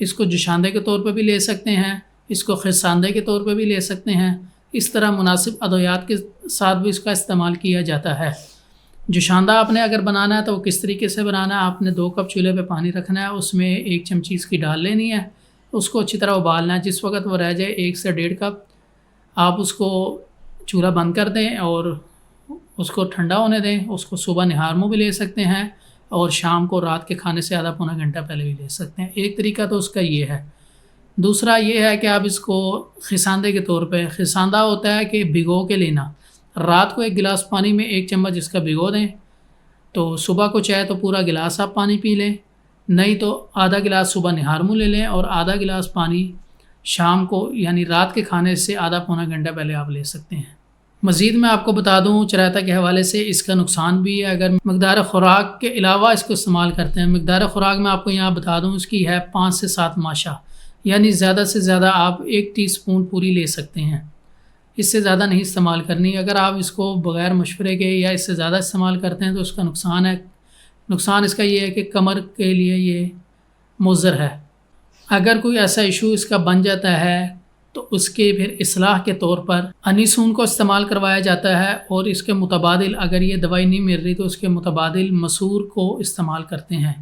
اس کو جوشاندے کے طور پہ بھی لے سکتے ہیں، اس کو خرساندے کے طور پہ بھی لے سکتے ہیں۔ اس طرح مناسب ادویات کے ساتھ بھی اس کا استعمال کیا جاتا ہے۔ جوشاندہ آپ نے اگر بنانا ہے تو وہ کس طریقے سے بنانا ہے، آپ نے 2 کپ چولہے پہ پانی رکھنا ہے، اس میں 1 چمچی اس کی ڈال لینی ہے، اس کو اچھی طرح ابالنا ہے۔ جس وقت وہ رہ جائے 1 سے 1.5 کپ، آپ اس کو چولہا بند کر دیں اور اس کو ٹھنڈا ہونے دیں۔ اس کو صبح نہار منہ بھی لے سکتے ہیں اور شام کو رات کے کھانے سے آدھا پونا گھنٹہ پہلے بھی لے سکتے ہیں۔ ایک طریقہ تو اس کا یہ ہے۔ دوسرا یہ ہے کہ آپ اس کو خرساندے کے طور پہ، خرساندہ ہوتا ہے کہ بھگو کے لینا۔ رات کو 1 گلاس پانی میں 1 چمچ اس کا بھگو دیں، تو صبح کو چاہے تو پورا گلاس آپ پانی پی لیں، نہیں تو آدھا گلاس صبح نہار منہ لے لیں اور آدھا گلاس پانی شام کو یعنی رات کے کھانے سے آدھا پونا گھنٹہ پہلے آپ لے سکتے ہیں۔ مزید میں آپ کو بتا دوں چرایتا کے حوالے سے اس کا نقصان بھی ہے اگر مقدار خوراک کے علاوہ اس کو استعمال کرتے ہیں۔ مقدار خوراک میں آپ کو یہاں بتا دوں اس کی ہے 5 سے 7 ماشا، یعنی زیادہ سے زیادہ آپ 1 ٹی اسپون پوری لے سکتے ہیں، اس سے زیادہ نہیں استعمال کرنی۔ اگر آپ اس کو بغیر مشورے کے یا اس سے زیادہ استعمال کرتے ہیں تو اس کا نقصان ہے۔ نقصان اس کا یہ ہے کہ کمر کے لیے یہ مضر ہے۔ اگر کوئی ایسا ایشو اس کا بن جاتا ہے تو اس کے پھر اصلاح کے طور پر انیسون کو استعمال کروایا جاتا ہے، اور اس کے متبادل اگر یہ دوائی نہیں مل رہی تو اس کے متبادل مسور کو استعمال کرتے ہیں۔